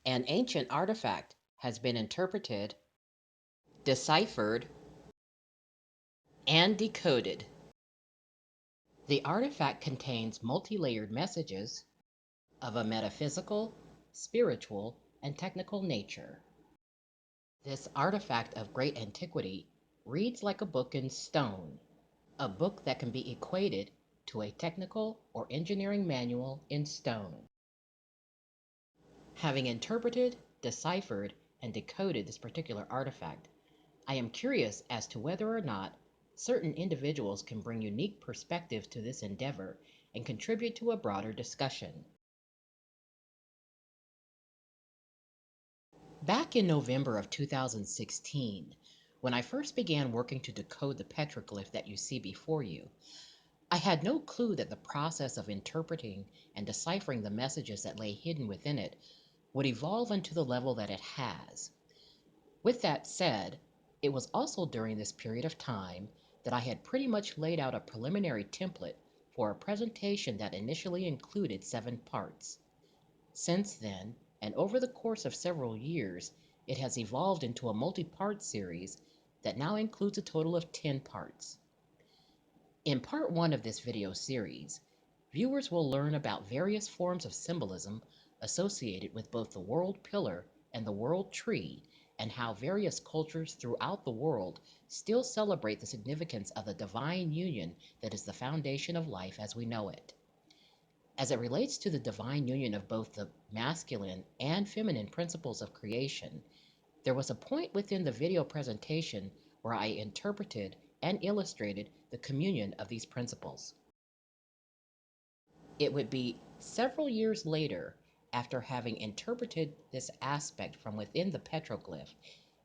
An ancient artifact has been interpreted, deciphered, and decoded. The artifact contains multi-layered messages of a metaphysical, spiritual, and technical nature. This artifact of great antiquity reads like a book in stone, a book that can be equated to a technical or engineering manual in stone. Having interpreted, deciphered, and decoded this particular artifact, I am curious as to whether or not certain individuals can bring unique perspective to this endeavor and contribute to a broader discussion. Back in November of 2016, when I first began working to decode the petroglyph that you see before you, I had no clue that the process of interpreting and deciphering the messages that lay hidden within it would evolve into the level that it has. With that said, it was also during this period of time that I had pretty much laid out a preliminary template for a presentation that initially included 7 parts. Since then, and over the course of several years, it has evolved into a multi-part series that now includes a total of 10 parts. In part 1 of this video series, viewers will learn about various forms of symbolism associated with both the world pillar and the world tree, and how various cultures throughout the world still celebrate the significance of the divine union that is the foundation of life as we know it. As it relates to the divine union of both the masculine and feminine principles of creation, there was a point within the video presentation where I interpreted and illustrated the communion of these principles. It would be several years later, after having interpreted this aspect from within the petroglyph,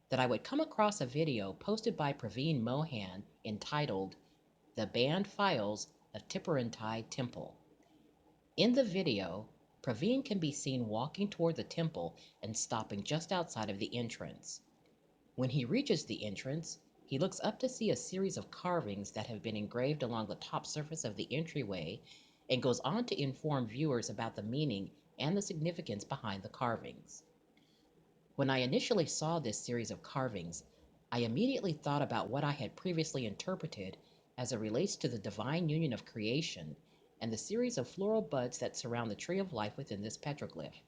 that I would come across a video posted by Praveen Mohan entitled "The Banned Files of Tippurantai Temple." In the video, Praveen can be seen walking toward the temple and stopping just outside of the entrance. When he reaches the entrance, he looks up to see a series of carvings that have been engraved along the top surface of the entryway, and goes on to inform viewers about the meaning and the significance behind the carvings. When I initially saw this series of carvings, I immediately thought about what I had previously interpreted as it relates to the divine union of creation and the series of floral buds that surround the tree of life within this petroglyph.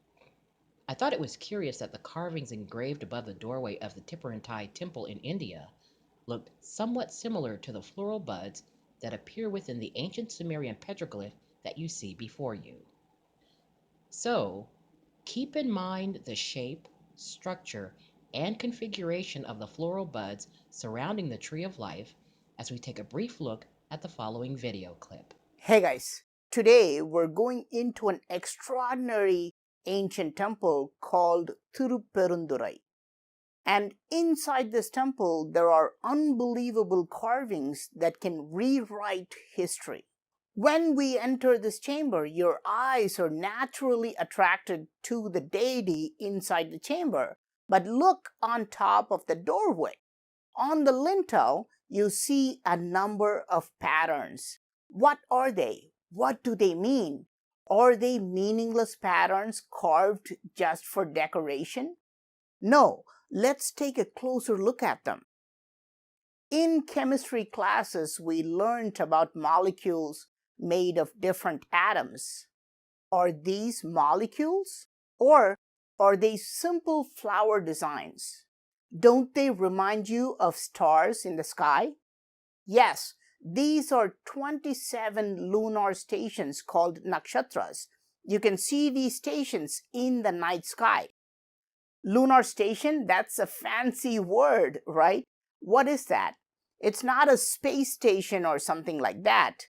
I thought it was curious that the carvings engraved above the doorway of the Tippurantai Temple in India looked somewhat similar to the floral buds that appear within the ancient Sumerian petroglyph that you see before you. So, keep in mind the shape, structure, and configuration of the floral buds surrounding the tree of life as we take a brief look at the following video clip. Hey guys, today we're going into an extraordinary ancient temple called Tirupperundurai. And inside this temple, there are unbelievable carvings that can rewrite history. When we enter this chamber, your eyes are naturally attracted to the deity inside the chamber. But look on top of the doorway. On the lintel, you see a number of patterns. What are they? What do they mean? Are they meaningless patterns carved just for decoration? No, let's take a closer look at them. In chemistry classes, we learned about molecules made of different atoms. Are these molecules? Or are they simple flower designs? Don't they remind you of stars in the sky? Yes, these are 27 lunar stations called Nakshatras. You can see these stations in the night sky. Lunar station, that's a fancy word, right? What is that? It's not a space station or something like that.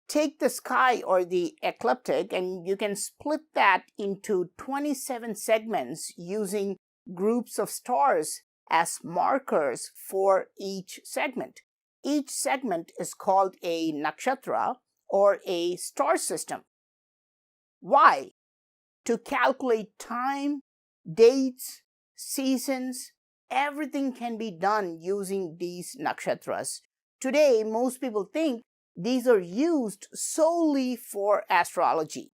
Take the sky or the ecliptic and you can split that into 27 segments using groups of stars as markers for each segment. Each segment is called a nakshatra or a star system. Why? To calculate time, dates, seasons, everything can be done using these nakshatras. Today, most people think these are used solely for astrology.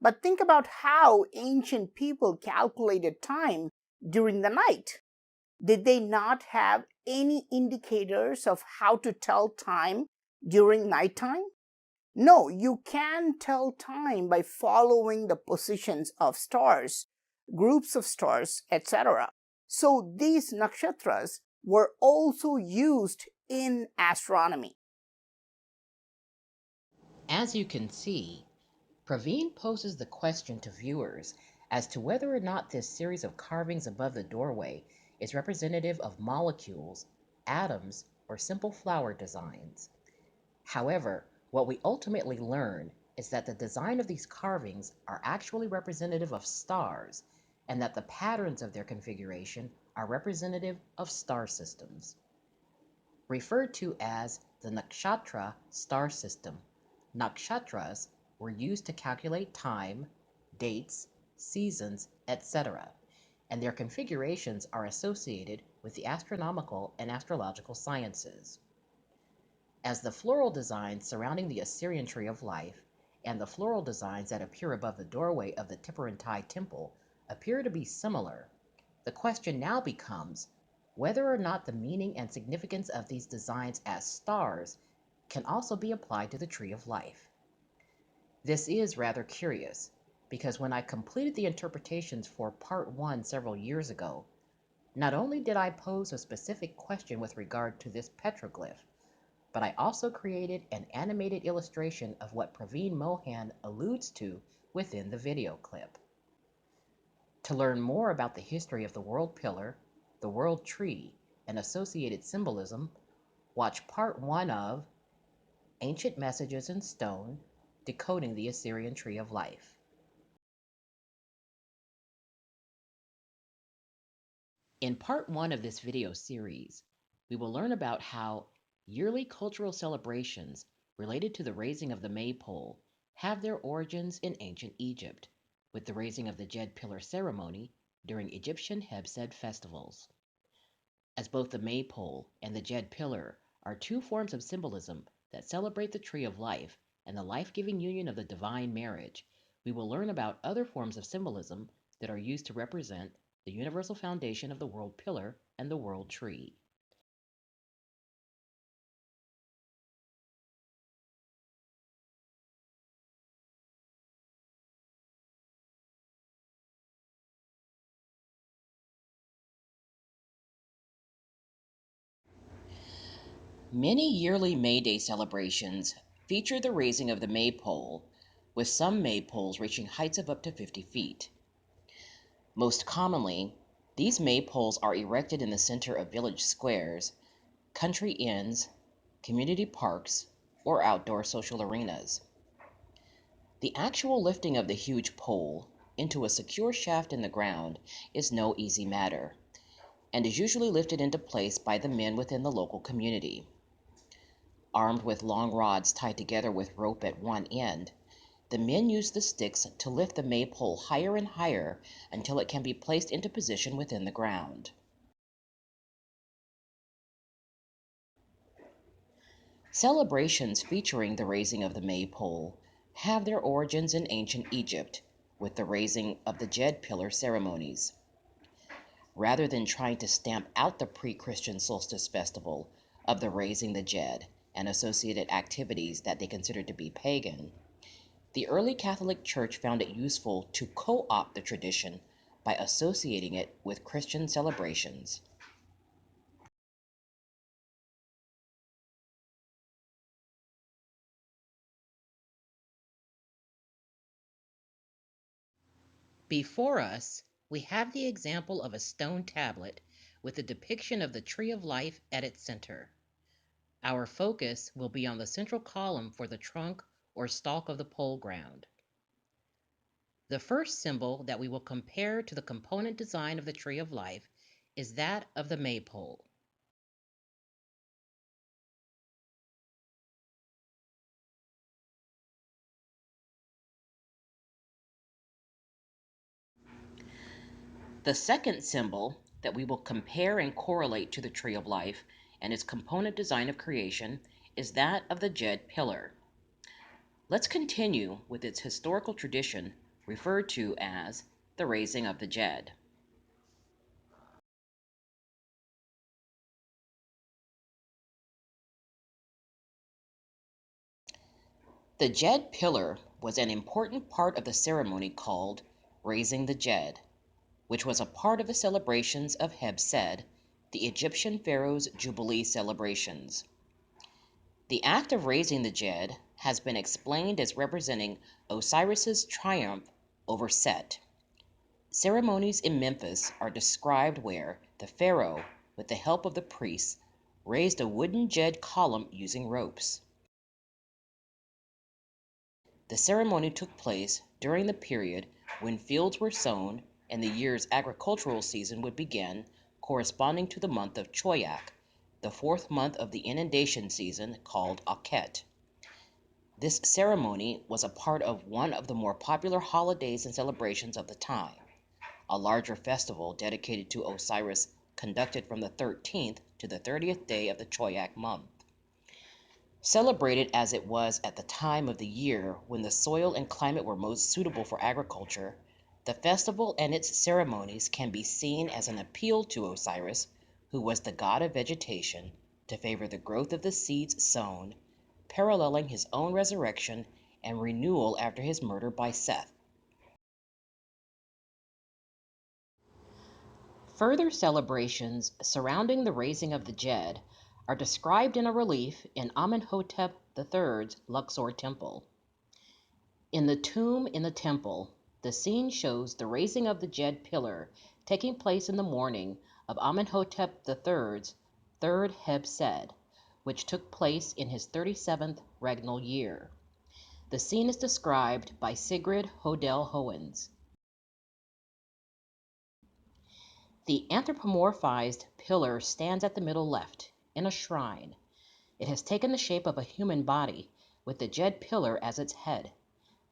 But think about how ancient people calculated time during the night. Did they not have any indicators of how to tell time during nighttime? No, you can tell time by following the positions of stars, groups of stars, etc. So these nakshatras were also used in astronomy. As you can see, Praveen poses the question to viewers as to whether or not this series of carvings above the doorway is representative of molecules, atoms, or simple flower designs. However, what we ultimately learn is that the design of these carvings are actually representative of stars, and that the patterns of their configuration are representative of star systems. Referred to as the Nakshatra Star System, Nakshatras were used to calculate time, dates, seasons, etc., and their configurations are associated with the astronomical and astrological sciences. As the floral designs surrounding the Assyrian Tree of Life and the floral designs that appear above the doorway of the Tippurantai Temple appear to be similar, the question now becomes whether or not the meaning and significance of these designs as stars can also be applied to the Tree of Life. This is rather curious, because when I completed the interpretations for Part 1 several years ago, not only did I pose a specific question with regard to this petroglyph, but I also created an animated illustration of what Praveen Mohan alludes to within the video clip. To learn more about the history of the world pillar, the world tree, and associated symbolism, watch Part 1 of Ancient Messages in Stone, Decoding the Assyrian Tree of Life. In Part 1 of this video series, we will learn about how yearly cultural celebrations related to the raising of the maypole have their origins in ancient Egypt, with the raising of the Djed pillar ceremony during Egyptian Hebsed festivals. As both the maypole and the Djed pillar are two forms of symbolism that celebrate the tree of life and the life-giving union of the divine marriage, we will learn about other forms of symbolism that are used to represent the universal foundation of the world pillar and the world tree. Many yearly May Day celebrations feature the raising of the maypole, with some maypoles reaching heights of up to 50 feet. Most commonly, these maypoles are erected in the center of village squares, country inns, community parks, or outdoor social arenas. The actual lifting of the huge pole into a secure shaft in the ground is no easy matter, and is usually lifted into place by the men within the local community. Armed with long rods tied together with rope at one end, the men use the sticks to lift the maypole higher and higher until it can be placed into position within the ground. Celebrations featuring the raising of the maypole have their origins in ancient Egypt, with the raising of the Djed pillar ceremonies. Rather than trying to stamp out the pre-Christian solstice festival of the raising the Djed and associated activities that they considered to be pagan, the early Catholic Church found it useful to co-opt the tradition by associating it with Christian celebrations. Before us, we have the example of a stone tablet with the depiction of the Tree of Life at its center. Our focus will be on the central column for the trunk or stalk of the pole ground. The first symbol that we will compare to the component design of the Tree of Life is that of the maypole. The second symbol that we will compare and correlate to the Tree of Life and its component design of creation is that of the Djed pillar. Let's continue with its historical tradition referred to as the raising of the Jed. The Jed pillar was an important part of the ceremony called raising the Jed, which was a part of the celebrations of Heb-Sed, the Egyptian pharaoh's Jubilee celebrations. The act of raising the Jed has been explained as representing Osiris's triumph over Set. Ceremonies in Memphis are described where the pharaoh, with the help of the priests, raised a wooden Jed column using ropes. The ceremony took place during the period when fields were sown and the year's agricultural season would begin, corresponding to the month of Choyak, the fourth month of the inundation season called Akhet. This ceremony was a part of one of the more popular holidays and celebrations of the time, a larger festival dedicated to Osiris conducted from the 13th to the 30th day of the Choyak month. Celebrated as it was at the time of the year when the soil and climate were most suitable for agriculture, the festival and its ceremonies can be seen as an appeal to Osiris, who was the god of vegetation, to favor the growth of the seeds sown, paralleling his own resurrection and renewal after his murder by Seth. Further celebrations surrounding the raising of the Jed are described in a relief in Amenhotep III's Luxor Temple. In the tomb in the temple, the scene shows the raising of the Jed pillar taking place in the morning of Amenhotep III's third Heb-Sed, which took place in his 37th regnal year. The scene is described by Sigrid Hodel Hoens. The anthropomorphized pillar stands at the middle left, in a shrine. It has taken the shape of a human body, with the Jed pillar as its head.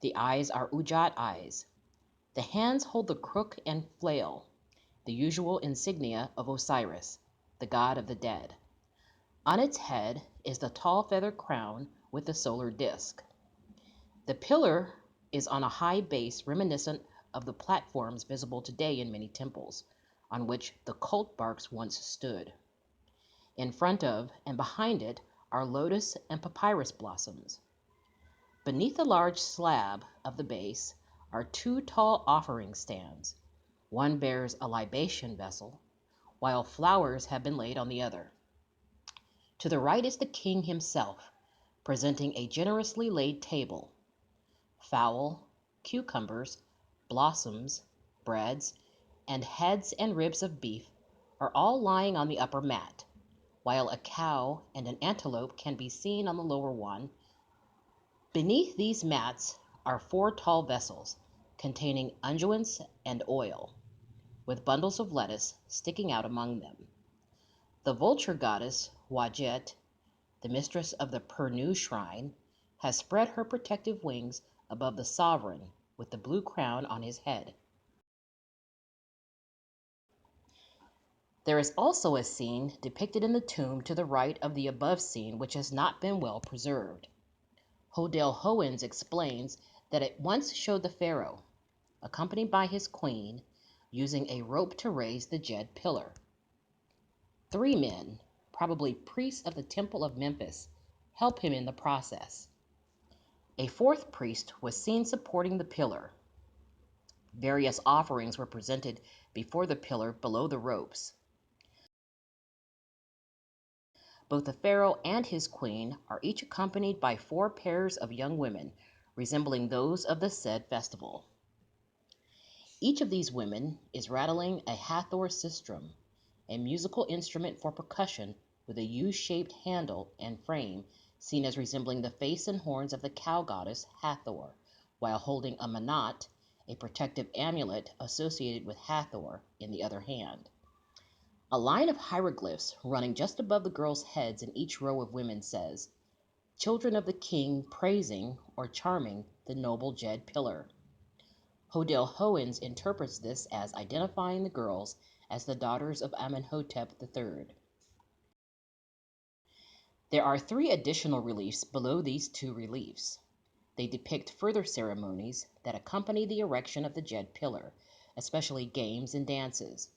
The eyes are Ujat eyes. The hands hold the crook and flail, the usual insignia of Osiris, the god of the dead. On its head is the tall feather crown with the solar disk. The pillar is on a high base reminiscent of the platforms visible today in many temples, on which the cult barks once stood. In front of and behind it are lotus and papyrus blossoms. Beneath the large slab of the base are two tall offering stands. One bears a libation vessel, while flowers have been laid on the other. To the right is the king himself, presenting a generously laid table. Fowl, cucumbers, blossoms, breads, and heads and ribs of beef are all lying on the upper mat, while a cow and an antelope can be seen on the lower one. Beneath these mats are four tall vessels containing unguents and oil, with bundles of lettuce sticking out among them. The vulture goddess, Wajet, the mistress of the Pernu shrine, has spread her protective wings above the sovereign with the blue crown on his head. There is also a scene depicted in the tomb to the right of the above scene which has not been well preserved. Hodel Hoens explains that it once showed the pharaoh, accompanied by his queen, using a rope to raise the Jed pillar. Three men, probably priests of the Temple of Memphis, help him in the process. A fourth priest was seen supporting the pillar. Various offerings were presented before the pillar below the ropes. Both the pharaoh and his queen are each accompanied by four pairs of young women, resembling those of the said festival. Each of these women is rattling a Hathor sistrum, a musical instrument for percussion with a U-shaped handle and frame seen as resembling the face and horns of the cow goddess Hathor, while holding a manat, a protective amulet associated with Hathor, in the other hand. A line of hieroglyphs running just above the girls' heads in each row of women says, "Children of the king praising or charming the noble Jed pillar." Hodel Hoens interprets this as identifying the girls as the daughters of Amenhotep III. There are three additional reliefs below these two reliefs. They depict further ceremonies that accompany the erection of the Jed pillar, especially games and dances.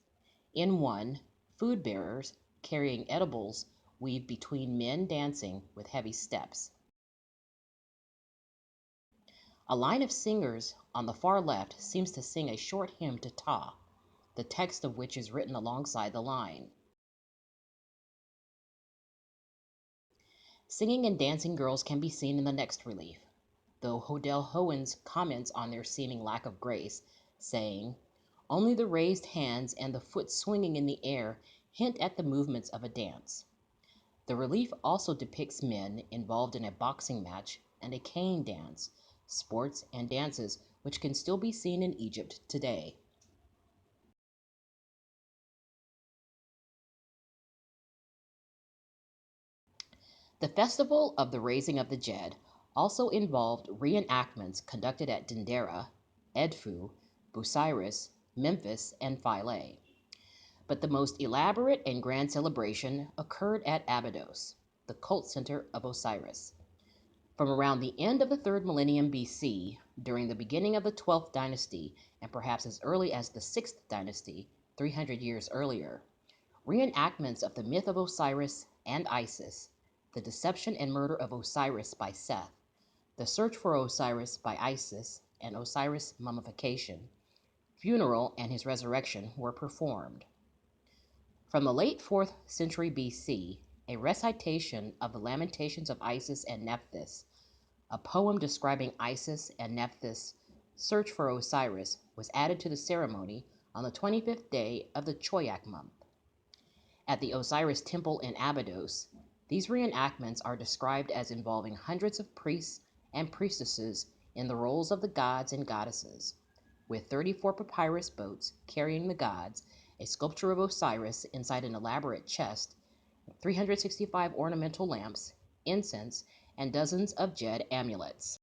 In one, food bearers carrying edibles weave between men dancing with heavy steps. A line of singers on the far left seems to sing a short hymn to Ta, the text of which is written alongside the line. Singing and dancing girls can be seen in the next relief, though Hodel Hoen's comments on their seeming lack of grace, saying, "Only the raised hands and the foot swinging in the air hint at the movements of a dance." The relief also depicts men involved in a boxing match and a cane dance, sports and dances which can still be seen in Egypt today. The festival of the raising of the Jed also involved reenactments conducted at Dendera, Edfu, Busiris, Memphis, and Philae. But the most elaborate and grand celebration occurred at Abydos, the cult center of Osiris. From around the end of the 3rd millennium BC, during the beginning of the 12th dynasty, and perhaps as early as the 6th dynasty, 300 years earlier, reenactments of the myth of Osiris and Isis, the deception and murder of Osiris by Seth, the search for Osiris by Isis, and Osiris' mummification, funeral, and his resurrection were performed. From the late 4th century BC, a recitation of the Lamentations of Isis and Nephthys, a poem describing Isis and Nephthys' search for Osiris, was added to the ceremony on the 25th day of the Choyak month. At the Osiris Temple in Abydos, these reenactments are described as involving hundreds of priests and priestesses in the roles of the gods and goddesses, with 34 papyrus boats carrying the gods, a sculpture of Osiris inside an elaborate chest, 365 ornamental lamps, incense, and dozens of Jed amulets.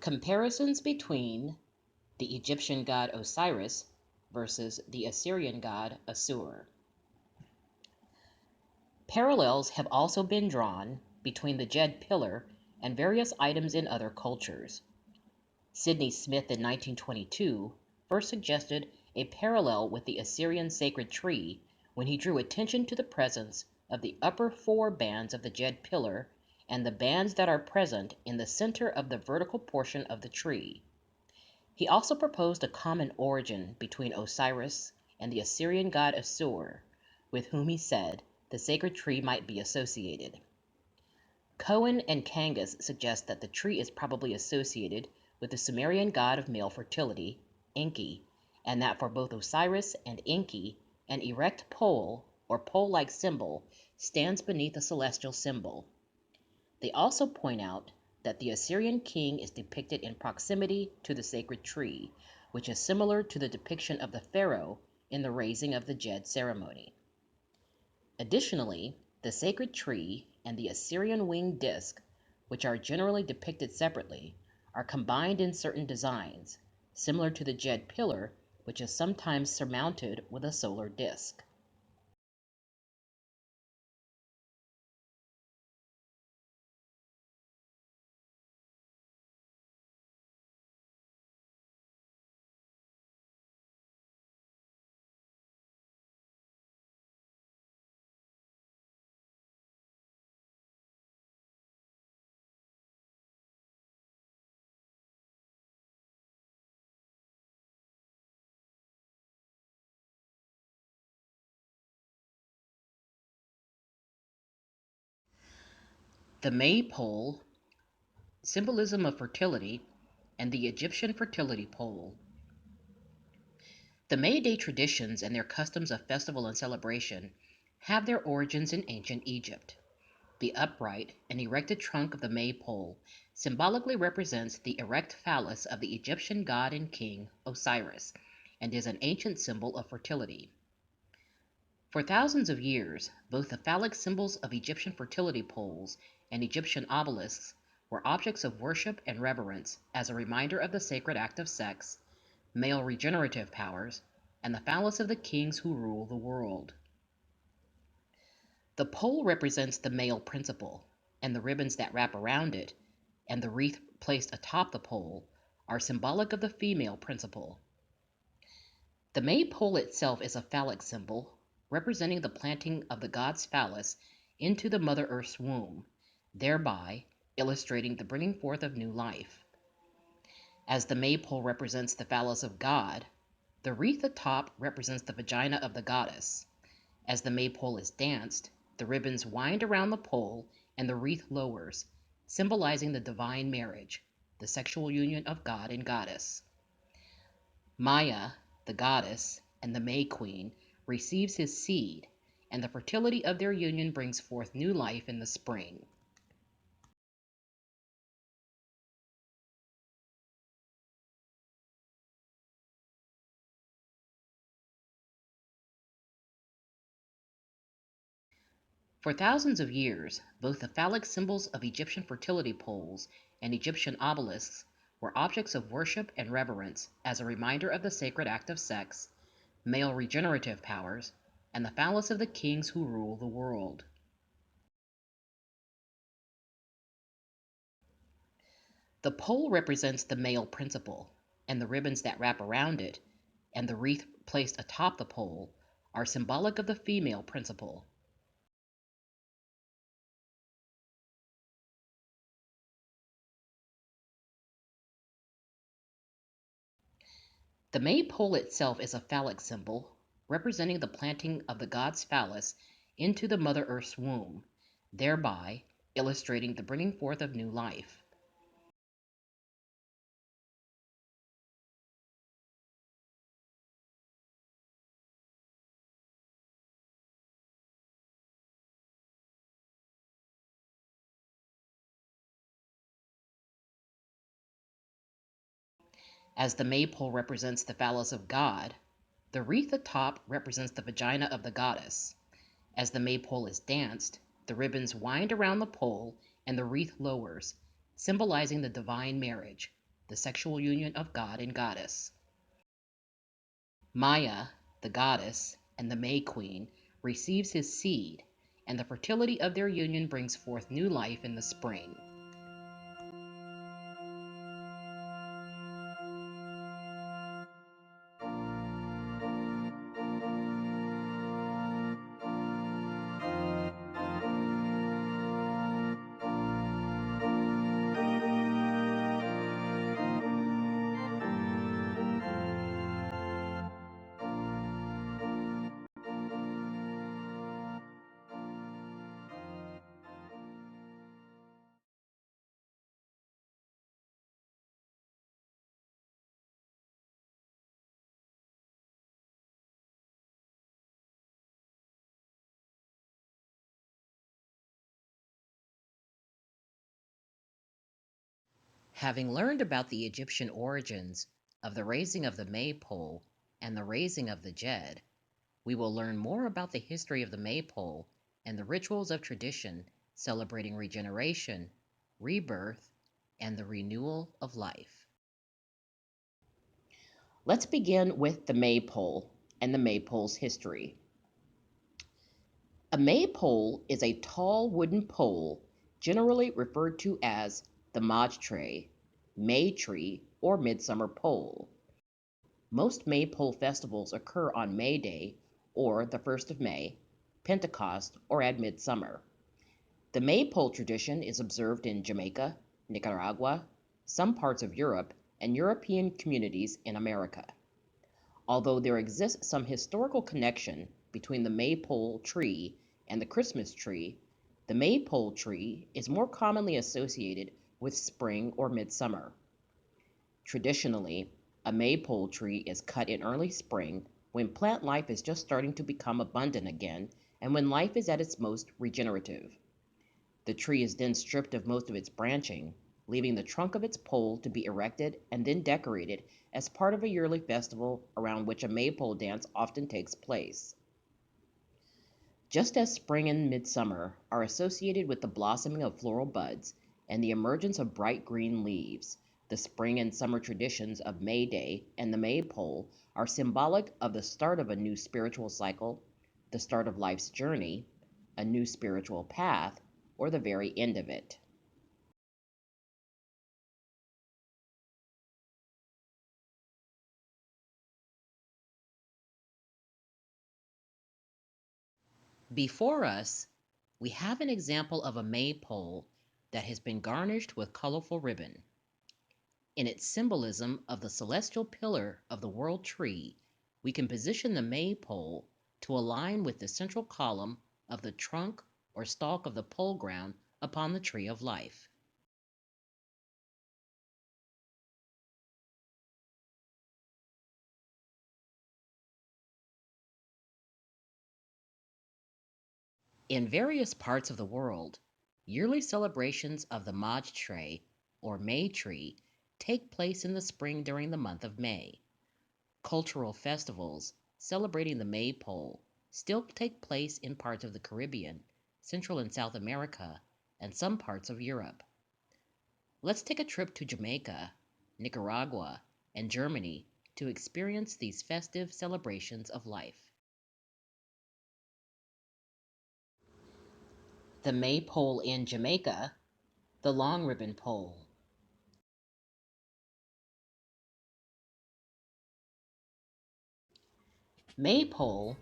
Comparisons between the Egyptian god Osiris versus the Assyrian god Assur. Parallels have also been drawn between the Jed pillar and various items in other cultures. Sidney Smith in 1922 first suggested a parallel with the Assyrian sacred tree when he drew attention to the presence of the upper 4 bands of the Jed pillar and the bands that are present in the center of the vertical portion of the tree. He also proposed a common origin between Osiris and the Assyrian god Assur, with whom he said the sacred tree might be associated. Cohen and Kangas suggest that the tree is probably associated with the Sumerian god of male fertility, Enki, and that for both Osiris and Enki, an erect pole or pole-like symbol stands beneath the celestial symbol. They also point out that the Assyrian king is depicted in proximity to the sacred tree, which is similar to the depiction of the pharaoh in the raising of the Jed ceremony. Additionally, the sacred tree and the Assyrian winged disk, which are generally depicted separately, are combined in certain designs, similar to the Jed pillar, which is sometimes surmounted with a solar disk. The Maypole, symbolism of fertility, and the Egyptian fertility pole. The May Day traditions and their customs of festival and celebration have their origins in ancient Egypt. The upright and erected trunk of the maypole symbolically represents the erect phallus of the Egyptian god and king Osiris and is an ancient symbol of fertility. For thousands of years, both the phallic symbols of Egyptian fertility poles and Egyptian obelisks were objects of worship and reverence as a reminder of the sacred act of sex, male regenerative powers, and the phallus of the kings who rule the world. The pole represents the male principle, and the ribbons that wrap around it, and the wreath placed atop the pole, are symbolic of the female principle. The maypole itself is a phallic symbol, representing the planting of the god's phallus into the Mother Earth's womb, thereby illustrating the bringing forth of new life. As the maypole represents the phallus of God, the wreath atop represents the vagina of the goddess. As the maypole is danced, the ribbons wind around the pole and the wreath lowers, symbolizing the divine marriage, the sexual union of God and goddess. Maya, the goddess, and the May Queen receives his seed, and the fertility of their union brings forth new life in the spring. For thousands of years, both the phallic symbols of Egyptian fertility poles and Egyptian obelisks were objects of worship and reverence as a reminder of the sacred act of sex, male regenerative powers, and the phallus of the kings who rule the world. The pole represents the male principle, and the ribbons that wrap around it, and the wreath placed atop the pole, are symbolic of the female principle. The maypole itself is a phallic symbol, representing the planting of the god's phallus into the Mother Earth's womb, thereby illustrating the bringing forth of new life. As the maypole represents the phallus of God, the wreath atop represents the vagina of the goddess. As the maypole is danced, the ribbons wind around the pole and the wreath lowers, symbolizing the divine marriage, the sexual union of God and goddess. Maya, the goddess, and the May Queen receives his seed, and the fertility of their union brings forth new life in the spring. Having learned about the Egyptian origins of the raising of the maypole and the raising of the Jed, we will learn more about the history of the maypole and the rituals of tradition celebrating regeneration, rebirth, and the renewal of life. Let's begin with the maypole and the maypole's history. A maypole is a tall wooden pole generally referred to as the Maj tray, May tree, or midsummer pole. Most maypole festivals occur on May Day or the 1st of May, Pentecost, or at midsummer. The maypole tradition is observed in Jamaica, Nicaragua, some parts of Europe, and European communities in America. Although there exists some historical connection between the maypole tree and the Christmas tree, the maypole tree is more commonly associated with spring or midsummer. Traditionally, a maypole tree is cut in early spring when plant life is just starting to become abundant again and when life is at its most regenerative. The tree is then stripped of most of its branching, leaving the trunk of its pole to be erected and then decorated as part of a yearly festival around which a maypole dance often takes place. Just as spring and midsummer are associated with the blossoming of floral buds and the emergence of bright green leaves, the spring and summer traditions of May Day and the maypole are symbolic of the start of a new spiritual cycle, the start of life's journey, a new spiritual path, or the very end of it. Before us, we have an example of a maypole that has been garnished with colorful ribbon. In its symbolism of the celestial pillar of the world tree, we can position the maypole to align with the central column of the trunk or stalk of the pole ground upon the tree of life. In various parts of the world, yearly celebrations of the Maj or May tree take place in the spring during the month of May. Cultural festivals celebrating the maypole still take place in parts of the Caribbean, Central and South America, and some parts of Europe. Let's take a trip to Jamaica, Nicaragua, and Germany to experience these festive celebrations of life. The maypole in Jamaica, the long ribbon pole. Maypole,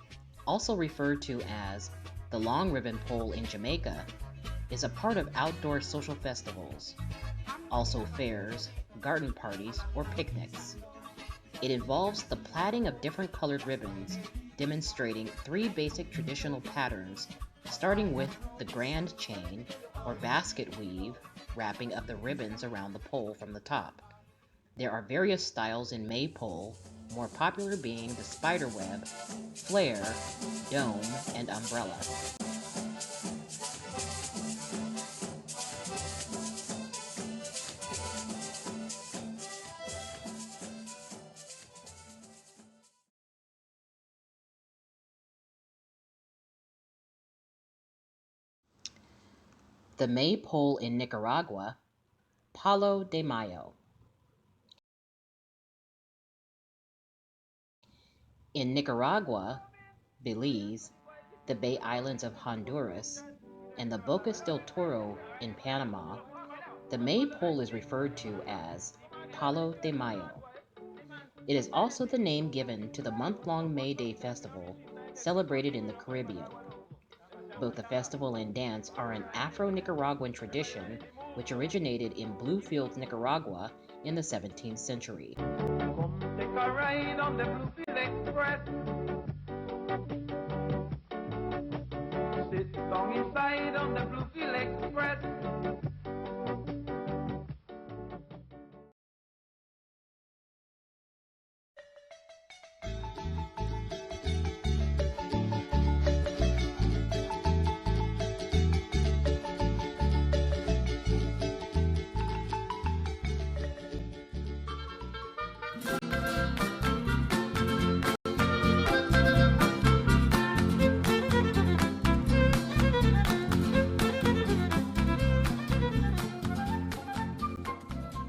also referred to as the long ribbon pole in Jamaica, is a part of outdoor social festivals, also fairs, garden parties, or picnics. It involves the plaiting of different colored ribbons, demonstrating three basic traditional patterns, starting with the grand chain or basket weave, wrapping of the ribbons around the pole from the top. There are various styles in maypole, more popular being the spiderweb, flare, dome, and umbrella. The maypole in Nicaragua, Palo de Mayo. In Nicaragua, Belize, the Bay Islands of Honduras, and the Bocas del Toro in Panama, the maypole is referred to as Palo de Mayo. It is also the name given to the month-long May Day festival celebrated in the Caribbean. Both the festival and dance are an Afro-Nicaraguan tradition which originated in Bluefields, Nicaragua in the 17th century. Come take a ride on the Bluefield Express. Sit down inside on the Bluefield Express.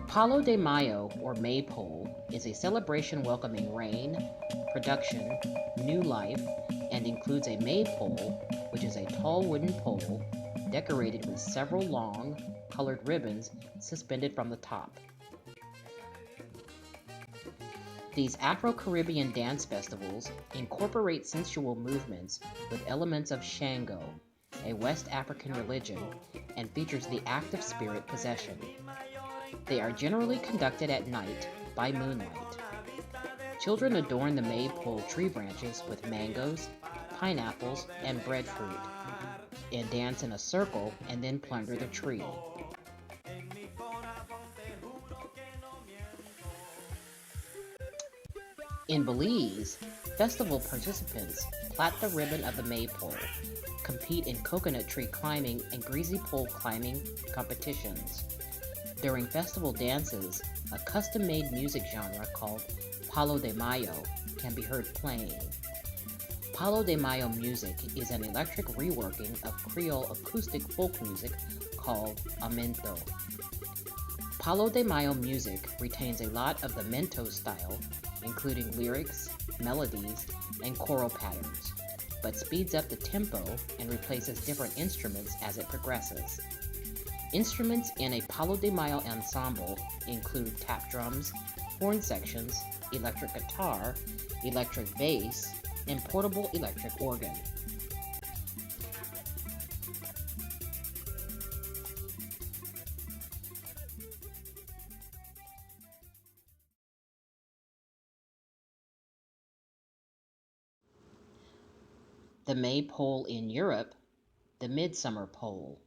Palo de Mayo, or maypole, is a celebration welcoming rain, production, new life, and includes a maypole, which is a tall wooden pole decorated with several long, colored ribbons suspended from the top. These Afro-Caribbean dance festivals incorporate sensual movements with elements of Shango, a West African religion, and features the act of spirit possession. They are generally conducted at night by moonlight. Children adorn the maypole tree branches with mangoes, pineapples, and breadfruit, and dance in a circle and then plunder the tree. In Belize, festival participants plait the ribbon of the maypole, compete in coconut tree climbing and greasy pole climbing competitions. During festival dances, a custom-made music genre called Palo de Mayo can be heard playing. Palo de Mayo music is an electric reworking of Creole acoustic folk music called a mento. Palo de Mayo music retains a lot of the mento style, including lyrics, melodies, and choral patterns. but speeds up the tempo and replaces different instruments as it progresses. Instruments in a Palo de Mayo ensemble include tap drums, horn sections, electric guitar, electric bass, and portable electric organ. The maypole in Europe, the midsummer pole.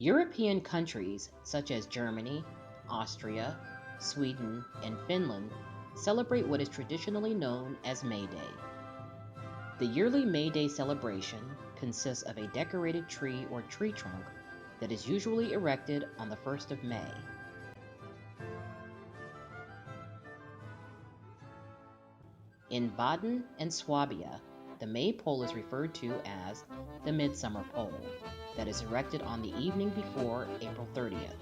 European countries such as Germany, Austria, Sweden, and Finland celebrate what is traditionally known as May Day. The yearly May Day celebration consists of a decorated tree or tree trunk that is usually erected on the 1st of May. In Baden and Swabia, the maypole is referred to as the midsummer pole that is erected on the evening before April 30th.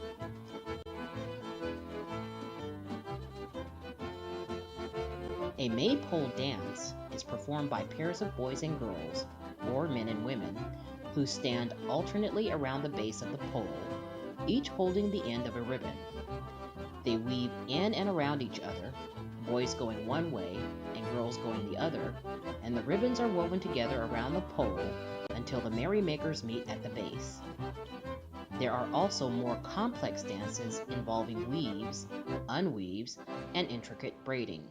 A maypole dance is performed by pairs of boys and girls, or men and women, who stand alternately around the base of the pole, each holding the end of a ribbon. They weave in and around each other, boys going one way and girls going the other, and the ribbons are woven together around the pole until the merrymakers meet at the base. There are also more complex dances involving weaves, unweaves, and intricate braiding.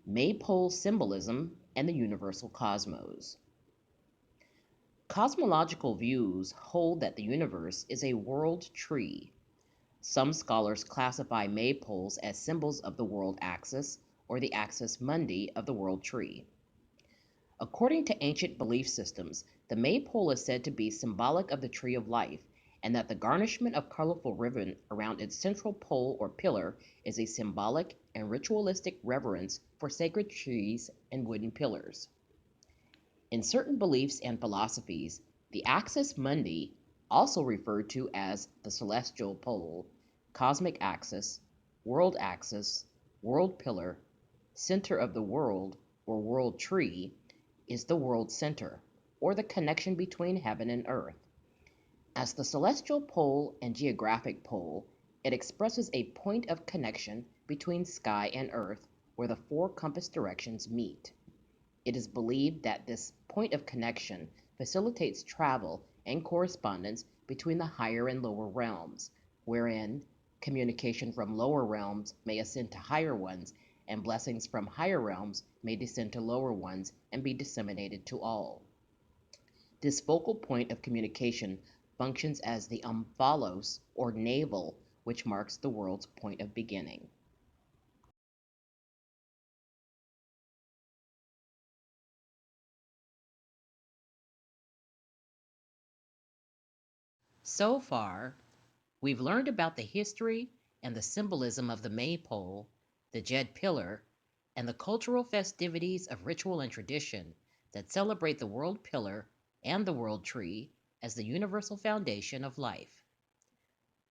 Maypole symbolism and the universal cosmos. Cosmological views hold that the universe is a world tree. Some scholars classify maypoles as symbols of the world axis or the axis mundi of the world tree. According to ancient belief systems, the maypole is said to be symbolic of the tree of life, and that the garnishment of colorful ribbon around its central pole or pillar is a symbolic and ritualistic reverence for sacred trees and wooden pillars. In certain beliefs and philosophies, the axis mundi, also referred to as the celestial pole, cosmic axis, world pillar, center of the world, or world tree, is the world center, or the connection between heaven and earth. As the celestial pole and geographic pole, it expresses a point of connection between sky and earth where the four compass directions meet. It is believed that this point of connection facilitates travel and correspondence between the higher and lower realms, wherein communication from lower realms may ascend to higher ones, and blessings from higher realms may descend to lower ones and be disseminated to all. This focal point of communication functions as the omphalos, or navel, which marks the world's point of beginning. So far, we've learned about the history and the symbolism of the maypole, the jed pillar, and the cultural festivities of ritual and tradition that celebrate the world pillar and the world tree as the universal foundation of life.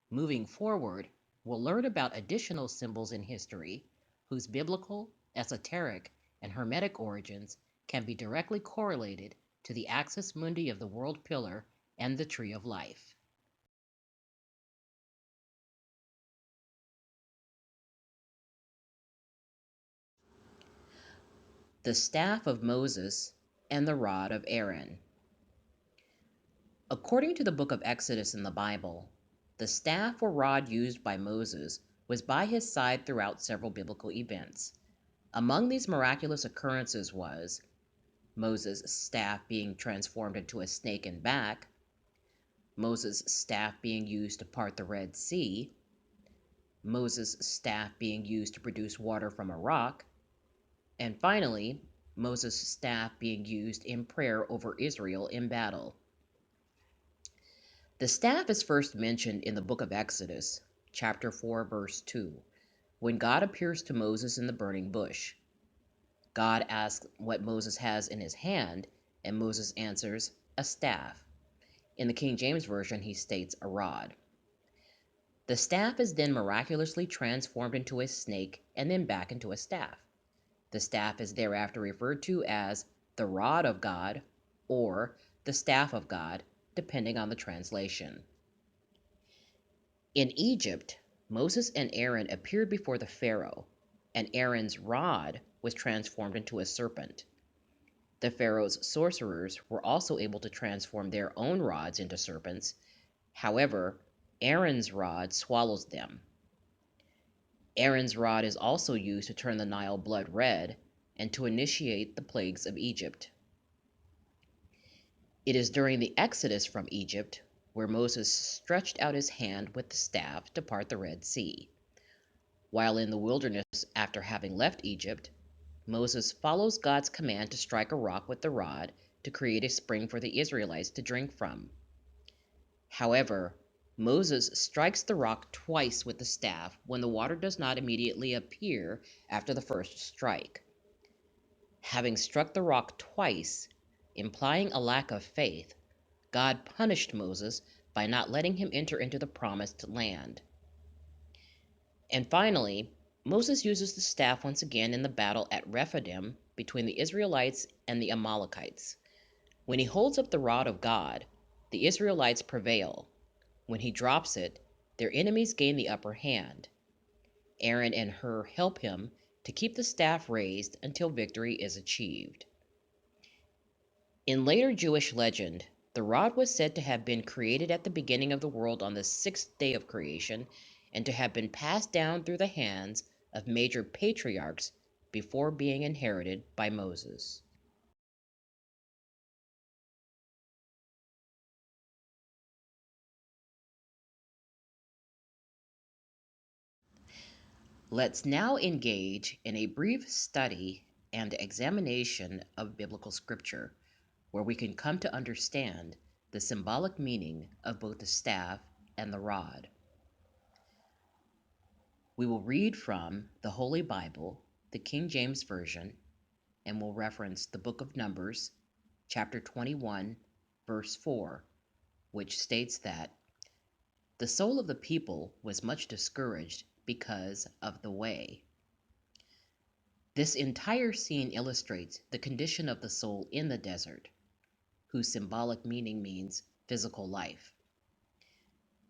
Moving forward, we'll learn about additional symbols in history whose biblical, esoteric, and hermetic origins can be directly correlated to the axis mundi of the world pillar and the tree of life. The staff of Moses and the rod of Aaron. According to the book of Exodus in the Bible, the staff or rod used by Moses was by his side throughout several biblical events. Among these miraculous occurrences was Moses' staff being transformed into a snake and back, Moses' staff being used to part the Red Sea, Moses' staff being used to produce water from a rock, and finally, Moses' staff being used in prayer over Israel in battle. The staff is first mentioned in the book of Exodus, chapter 4, verse 2, when God appears to Moses in the burning bush. God asks what Moses has in his hand, and Moses answers, a staff. In the King James Version, he states a rod. The staff is then miraculously transformed into a snake and then back into a staff. The staff is thereafter referred to as the rod of God or the staff of God, depending on the translation. In Egypt, Moses and Aaron appeared before the Pharaoh, and Aaron's rod was transformed into a serpent. The Pharaoh's sorcerers were also able to transform their own rods into serpents. However, Aaron's rod swallows them. Aaron's rod is also used to turn the Nile blood red and to initiate the plagues of Egypt. It is during the Exodus from Egypt where Moses stretched out his hand with the staff to part the Red Sea. While in the wilderness after having left Egypt, Moses follows God's command to strike a rock with the rod to create a spring for the Israelites to drink from. However, Moses strikes the rock twice with the staff when the water does not immediately appear after the first strike. Having struck the rock twice, implying a lack of faith, God punished Moses by not letting him enter into the promised land. And finally, Moses uses the staff once again in the battle at Rephidim between the Israelites and the Amalekites. When he holds up the rod of God, the Israelites prevail. When he drops it, their enemies gain the upper hand. Aaron and Hur help him to keep the staff raised until victory is achieved. In later Jewish legend, the rod was said to have been created at the beginning of the world on the sixth day of creation and to have been passed down through the hands of major patriarchs before being inherited by Moses. Let's now engage in a brief study and examination of biblical scripture, where we can come to understand the symbolic meaning of both the staff and the rod. We will read from the Holy Bible, the King James Version, and will reference the book of Numbers, chapter 21, verse 4, which states that the soul of the people was much discouraged because of the way. This entire scene illustrates the condition of the soul in the desert, whose symbolic meaning means physical life.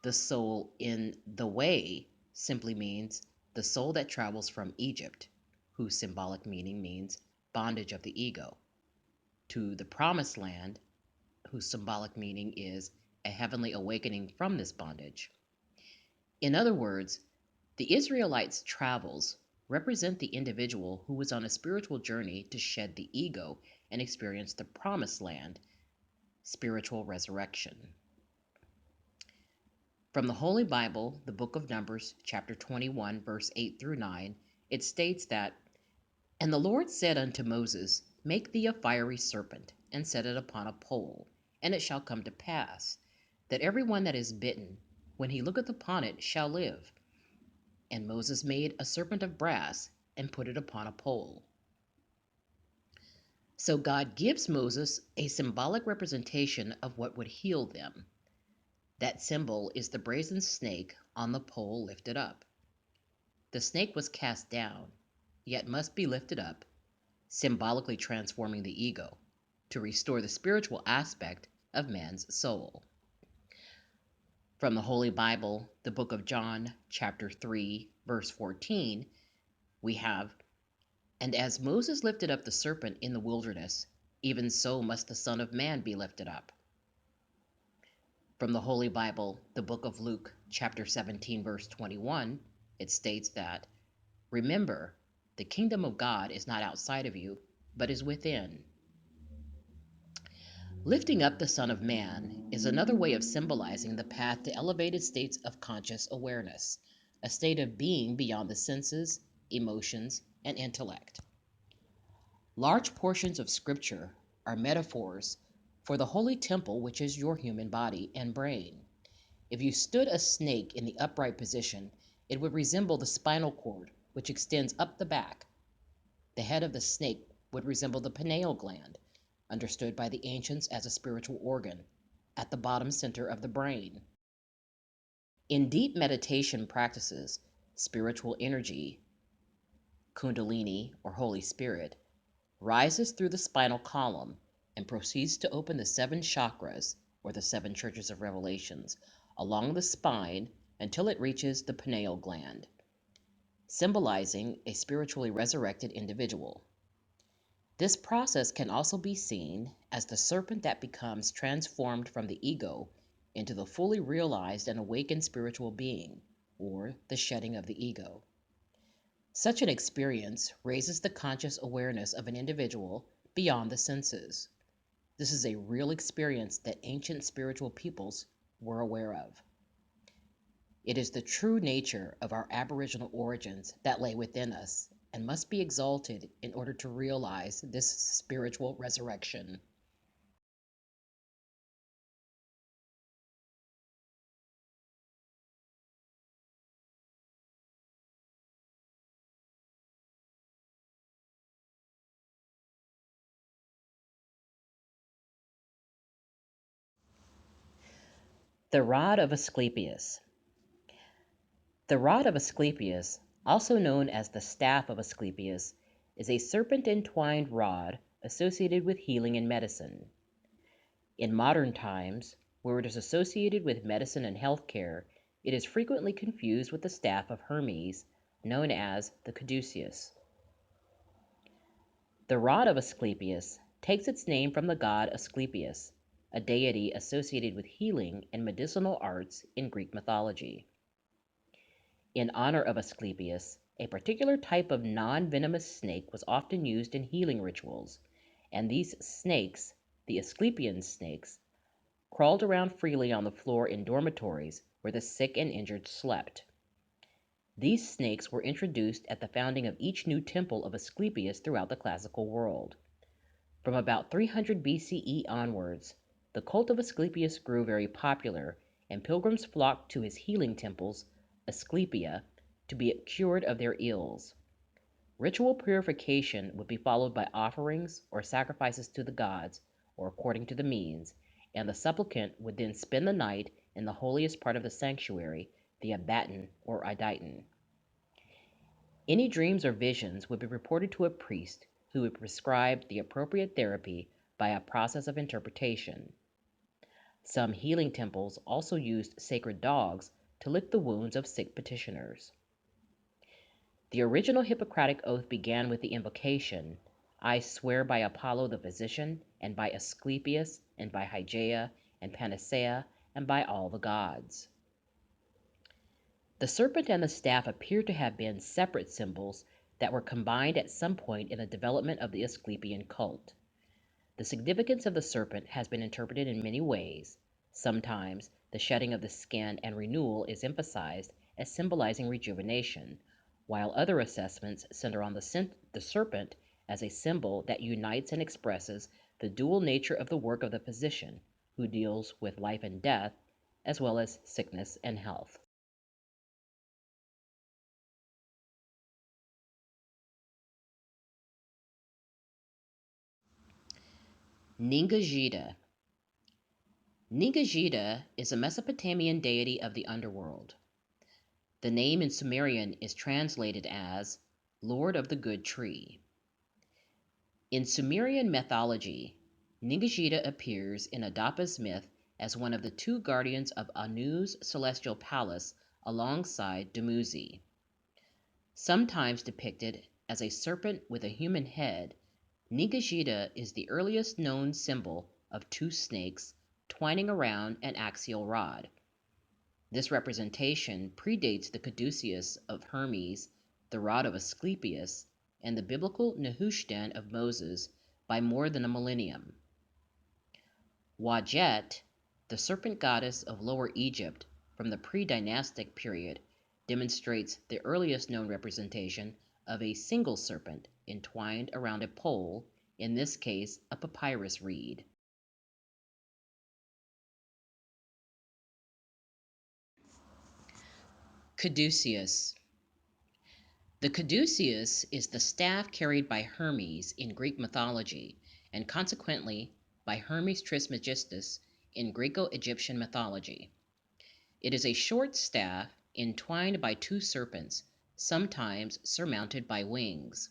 The soul in the way simply means the soul that travels from Egypt, whose symbolic meaning means bondage of the ego, to the promised land, whose symbolic meaning is a heavenly awakening from this bondage. In other words, the Israelites' travels represent the individual who was on a spiritual journey to shed the ego and experience the promised land, spiritual resurrection. From the Holy Bible, the book of Numbers, chapter 21, verse 8 through 9, it states that, "And the Lord said unto Moses, Make thee a fiery serpent, and set it upon a pole. And it shall come to pass, that every one that is bitten, when he looketh upon it, shall live. And Moses made a serpent of brass, and put it upon a pole." So God gives Moses a symbolic representation of what would heal them. That symbol is the brazen snake on the pole lifted up. The snake was cast down, yet must be lifted up, symbolically transforming the ego, to restore the spiritual aspect of man's soul. From the Holy Bible, the book of John, chapter 3, verse 14, we have, "And as Moses lifted up the serpent in the wilderness, even so must the Son of Man be lifted up." From the Holy Bible, the book of Luke, chapter 17, verse 21, it states that, "Remember, the kingdom of God is not outside of you, but is within." Lifting up the Son of Man is another way of symbolizing the path to elevated states of conscious awareness, a state of being beyond the senses, emotions, and intellect. Large portions of Scripture are metaphors for the holy temple, which is your human body and brain. If you stood a snake in the upright position, it would resemble the spinal cord, which extends up the back. The head of the snake would resemble the pineal gland, understood by the ancients as a spiritual organ, at the bottom center of the brain. In deep meditation practices, spiritual energy, Kundalini or Holy Spirit, rises through the spinal column and proceeds to open the seven chakras, or the seven churches of revelations, along the spine until it reaches the pineal gland, symbolizing a spiritually resurrected individual. This process can also be seen as the serpent that becomes transformed from the ego into the fully realized and awakened spiritual being, or the shedding of the ego. Such an experience raises the conscious awareness of an individual beyond the senses. This is a real experience that ancient spiritual peoples were aware of. It is the true nature of our aboriginal origins that lay within us and must be exalted in order to realize this spiritual resurrection. The Rod of Asclepius. The rod of Asclepius, also known as the staff of Asclepius, is a serpent-entwined rod associated with healing and medicine. In modern times, where it is associated with medicine and healthcare, it is frequently confused with the staff of Hermes, known as the caduceus. The rod of Asclepius takes its name from the god Asclepius, a deity associated with healing and medicinal arts in Greek mythology. In honor of Asclepius, a particular type of non-venomous snake was often used in healing rituals, and these snakes, the Asclepian snakes, crawled around freely on the floor in dormitories where the sick and injured slept. These snakes were introduced at the founding of each new temple of Asclepius throughout the classical world. From about 300 BCE onwards, the cult of Asclepius grew very popular, and pilgrims flocked to his healing temples, Asclepia, to be cured of their ills. Ritual purification would be followed by offerings or sacrifices to the gods, or according to the means, and the supplicant would then spend the night in the holiest part of the sanctuary, the abaton or iditon. Any dreams or visions would be reported to a priest who would prescribe the appropriate therapy by a process of interpretation. Some healing temples also used sacred dogs to lick the wounds of sick petitioners. The original Hippocratic oath began with the invocation, "I swear by Apollo the physician, and by Asclepius, and by Hygeia, and Panacea, and by all the gods." The serpent and the staff appear to have been separate symbols that were combined at some point in the development of the Asclepian cult. The significance of the serpent has been interpreted in many ways. Sometimes the shedding of the skin and renewal is emphasized as symbolizing rejuvenation, while other assessments center on the serpent as a symbol that unites and expresses the dual nature of the work of the physician, who deals with life and death, as well as sickness and health. Ningajida. Ningajida is a Mesopotamian deity of the underworld. The name in Sumerian is translated as Lord of the Good Tree. In Sumerian mythology, Ningajida appears in Adap's myth as one of the two guardians of Anu's celestial palace alongside Dumuzi. Sometimes depicted as a serpent with a human head, Ningajida is the earliest known symbol of two snakes twining around an axial rod. This representation predates the caduceus of Hermes, the rod of Asclepius, and the biblical Nehushtan of Moses by more than a millennium. Wadjet, the serpent goddess of Lower Egypt from the pre-dynastic period, demonstrates the earliest known representation of a single serpent entwined around a pole, in this case a papyrus reed. Caduceus. The caduceus is the staff carried by Hermes in Greek mythology, and consequently by Hermes Trismegistus in Greco-Egyptian mythology. It is a short staff entwined by two serpents, sometimes surmounted by wings.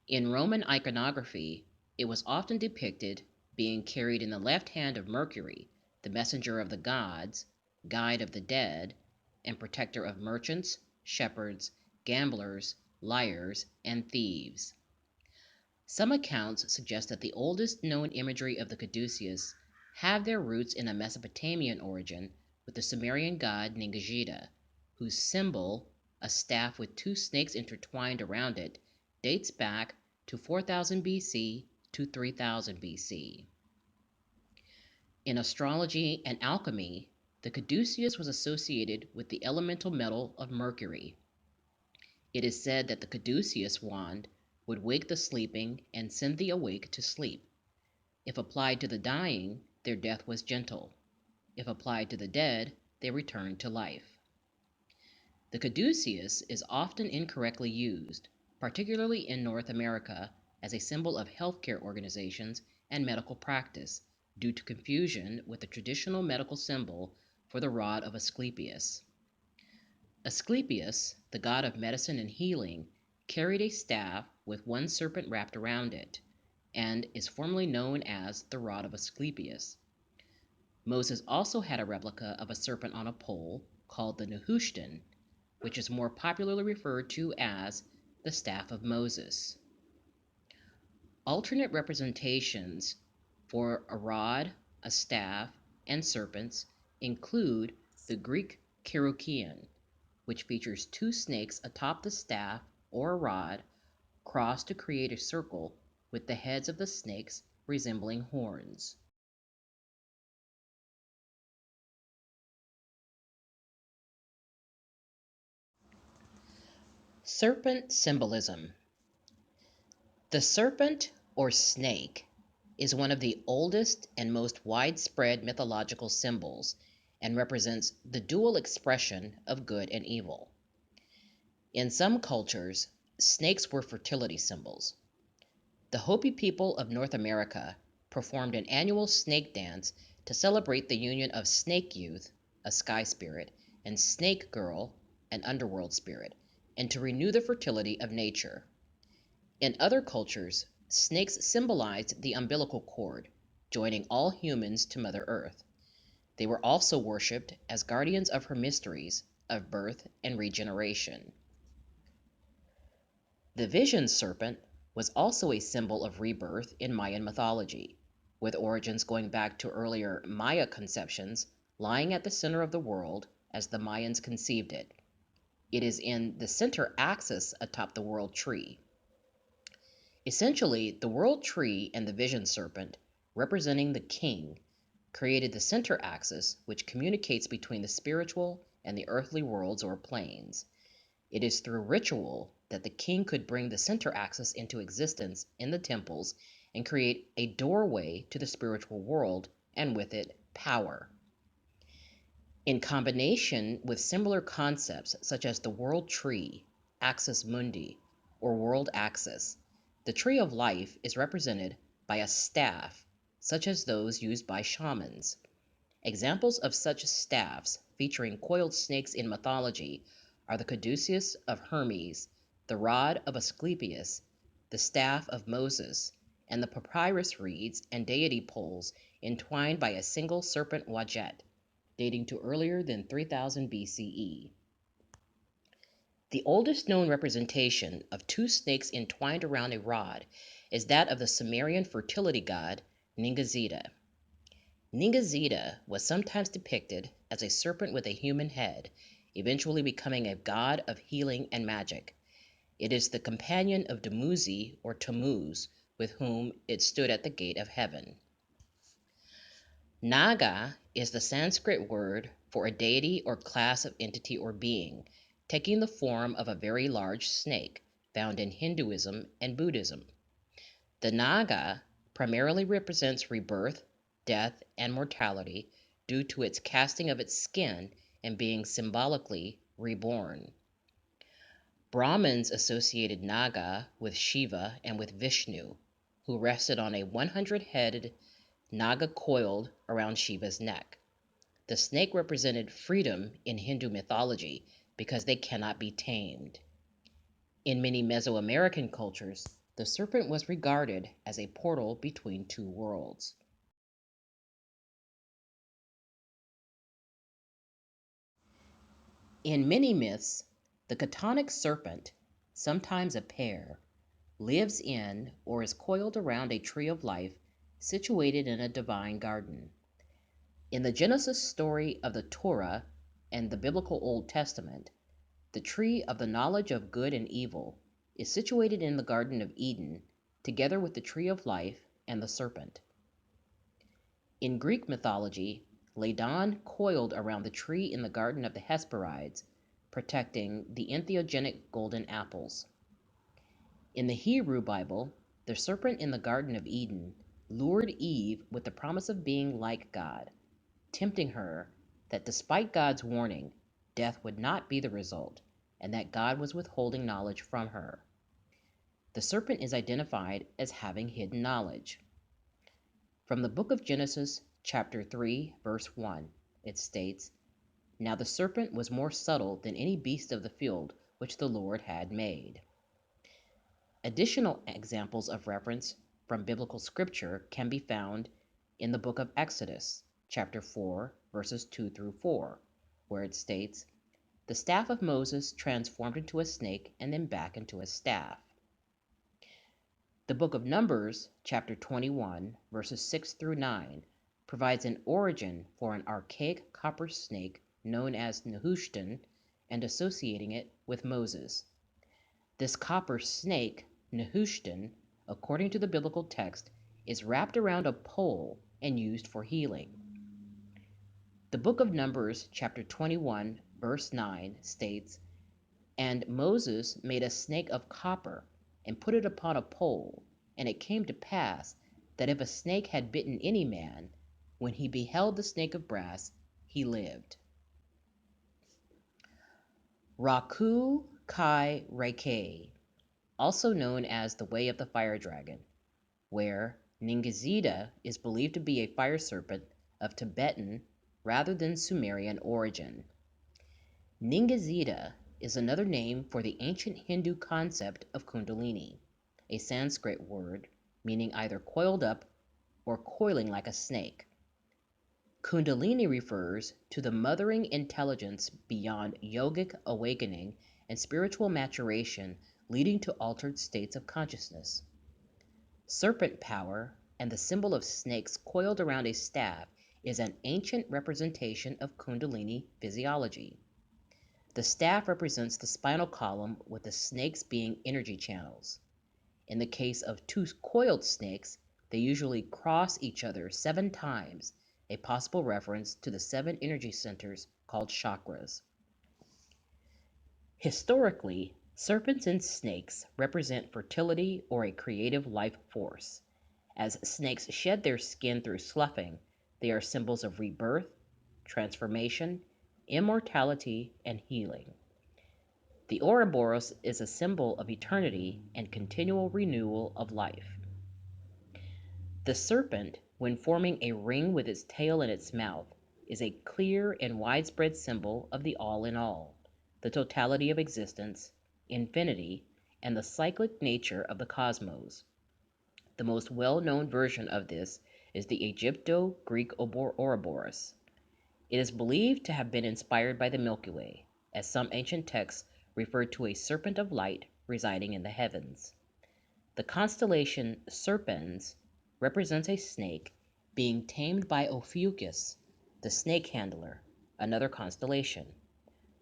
In Roman iconography, it was often depicted being carried in the left hand of Mercury, the messenger of the gods, guide of the dead, and protector of merchants, shepherds, gamblers, liars, and thieves. Some accounts suggest that the oldest known imagery of the caduceus have their roots in a Mesopotamian origin with the Sumerian god Ningishita, whose symbol, a staff with two snakes intertwined around it, dates back to 4000 BC to 3000 BC. In astrology and alchemy, the caduceus was associated with the elemental metal of mercury. It is said that the caduceus wand would wake the sleeping and send the awake to sleep. If applied to the dying, their death was gentle. If applied to the dead, they returned to life. The caduceus is often incorrectly used, particularly in North America, as a symbol of healthcare organizations and medical practice, due to confusion with the traditional medical symbol for the rod of Asclepius. Asclepius, the god of medicine and healing, carried a staff with one serpent wrapped around it, and is formally known as the rod of Asclepius. Moses also had a replica of a serpent on a pole called the Nehushtan, which is more popularly referred to as the staff of Moses. Alternate representations for a rod, a staff, and serpents include the Greek Kerukion, which features two snakes atop the staff or rod, crossed to create a circle with the heads of the snakes resembling horns. Serpent symbolism. The serpent or snake is one of the oldest and most widespread mythological symbols and represents the dual expression of good and evil. In some cultures, snakes were fertility symbols. The Hopi people of North America performed an annual snake dance to celebrate the union of Snake Youth, a sky spirit, and Snake Girl, an underworld spirit, and to renew the fertility of nature. In other cultures, snakes symbolized the umbilical cord, joining all humans to Mother Earth. They were also worshipped as guardians of her mysteries of birth and regeneration. The vision serpent was also a symbol of rebirth in Mayan mythology, with origins going back to earlier Maya conceptions, lying at the center of the world as the Mayans conceived it. It is in the center axis atop the world tree. Essentially, the world tree and the vision serpent, representing the king, created the center axis, which communicates between the spiritual and the earthly worlds or planes. It is through ritual that the king could bring the center axis into existence in the temples and create a doorway to the spiritual world, and with it, power. In combination with similar concepts such as the world tree, axis mundi, or world axis, the tree of life is represented by a staff, such as those used by shamans. Examples of such staffs featuring coiled snakes in mythology are the caduceus of Hermes, the rod of Asclepius, the staff of Moses, and the papyrus reeds and deity poles entwined by a single serpent wajet, dating to earlier than 3000 BCE. The oldest known representation of two snakes entwined around a rod is that of the Sumerian fertility god Ningishita. Ningishita was sometimes depicted as a serpent with a human head, eventually becoming a god of healing and magic. It is the companion of Dumuzi or Tammuz, with whom it stood at the gate of heaven. Naga is the Sanskrit word for a deity or class of entity or being, taking the form of a very large snake, found in Hinduism and Buddhism. The Naga primarily represents rebirth, death, and mortality due to its casting of its skin and being symbolically reborn. Brahmins associated Naga with Shiva and with Vishnu, who rested on a 100-headed Naga coiled around Shiva's neck. The snake represented freedom in Hindu mythology because they cannot be tamed. In many Mesoamerican cultures, the serpent was regarded as a portal between two worlds. In many myths, the chthonic serpent, sometimes a pair, lives in or is coiled around a tree of life situated in a divine garden. In the Genesis story of the Torah and the biblical Old Testament, the tree of the knowledge of good and evil is situated in the Garden of Eden, together with the tree of life and the serpent. In Greek mythology, Ladon coiled around the tree in the Garden of the Hesperides, protecting the entheogenic golden apples. In the Hebrew Bible, the serpent in the Garden of Eden lured Eve with the promise of being like God, tempting her that despite God's warning, death would not be the result, and that God was withholding knowledge from her. The serpent is identified as having hidden knowledge. From the book of Genesis, chapter 3, verse 1, it states, "Now the serpent was more subtle than any beast of the field which the Lord had made." Additional examples of reference from biblical scripture can be found in the book of Exodus, chapter 4, verses 2 through 4, where it states, "The staff of Moses transformed into a snake and then back into a staff." The book of Numbers, chapter 21, verses 6 through 9, provides an origin for an archaic copper snake known as Nehushtan and associating it with Moses. This copper snake, Nehushtan, according to the biblical text, is wrapped around a pole and used for healing. The book of Numbers, chapter 21, verse 9, states, "And Moses made a snake of copper and put it upon a pole, and it came to pass that if a snake had bitten any man, when he beheld the snake of brass, he lived." Raku Kai Reike, also known as the Way of the Fire Dragon, where Ningizida is believed to be a fire serpent of Tibetan rather than Sumerian origin. Ningizida is another name for the ancient Hindu concept of Kundalini, a Sanskrit word meaning either coiled up or coiling like a snake. Kundalini refers to the mothering intelligence beyond yogic awakening and spiritual maturation leading to altered states of consciousness. Serpent power and the symbol of snakes coiled around a staff is an ancient representation of Kundalini physiology. The staff represents the spinal column, with the snakes being energy channels. In the case of two coiled snakes, they usually cross each other 7 times, a possible reference to the 7 energy centers called chakras. Historically, serpents and snakes represent fertility or a creative life force. As snakes shed their skin through sloughing, they are symbols of rebirth, transformation, immortality, and healing. The Ouroboros is a symbol of eternity and continual renewal of life. The serpent, when forming a ring with its tail in its mouth, is a clear and widespread symbol of the all in all, the totality of existence, infinity, and the cyclic nature of the cosmos. The most well-known version of this is the Egypto-Greek Ouroboros. It is believed to have been inspired by the Milky Way, as some ancient texts refer to a serpent of light residing in the heavens. The constellation Serpens represents a snake being tamed by Ophiuchus, the snake handler, another constellation.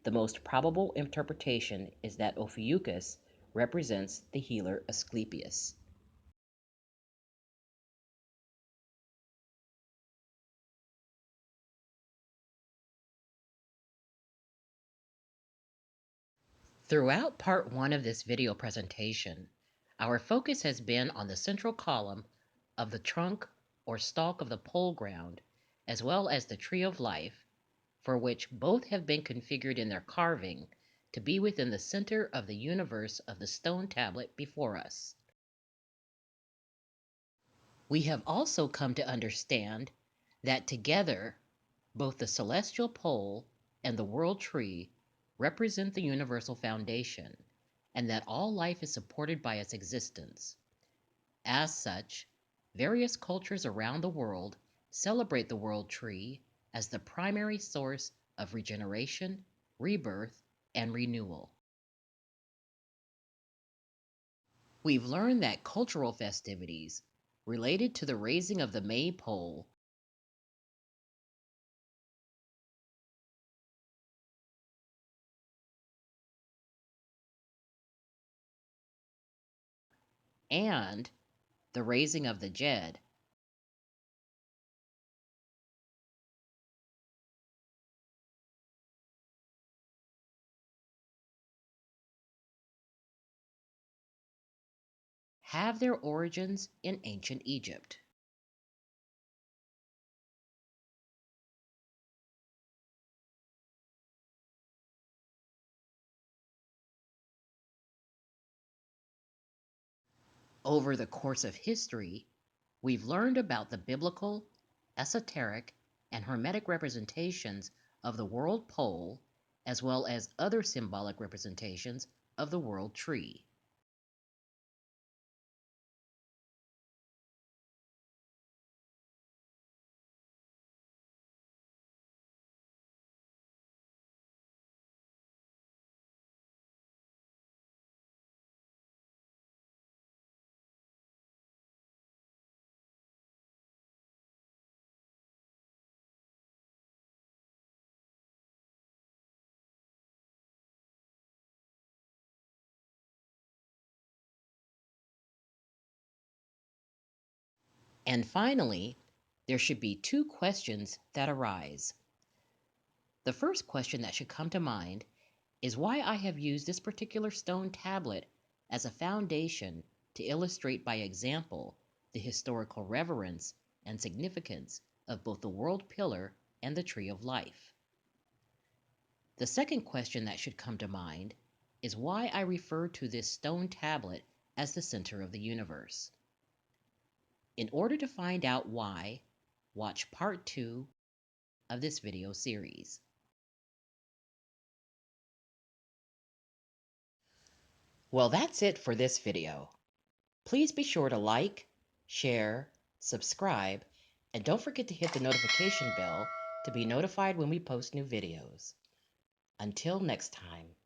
The most probable interpretation is that Ophiuchus represents the healer Asclepius. Throughout part 1 of this video presentation, our focus has been on the central column of the trunk or stalk of the pole ground, as well as the tree of life, for which both have been configured in their carving to be within the center of the universe of the stone tablet before us. We have also come to understand that together, both the celestial pole and the world tree represent the universal foundation, and that all life is supported by its existence. As such, various cultures around the world celebrate the world tree as the primary source of regeneration, rebirth, and renewal. We've learned that cultural festivities related to the raising of the maypole and the raising of the Jed have their origins in ancient Egypt. Over the course of history, we've learned about the biblical, esoteric, and hermetic representations of the world pole, as well as other symbolic representations of the world tree. And finally, there should be two questions that arise. The first question that should come to mind is why I have used this particular stone tablet as a foundation to illustrate by example the historical reverence and significance of both the world pillar and the tree of life. The second question that should come to mind is why I refer to this stone tablet as the center of the universe. In order to find out why, watch part 2 of this video series. Well, that's it for this video. Please be sure to like, share, subscribe, and don't forget to hit the notification bell to be notified when we post new videos. Until next time.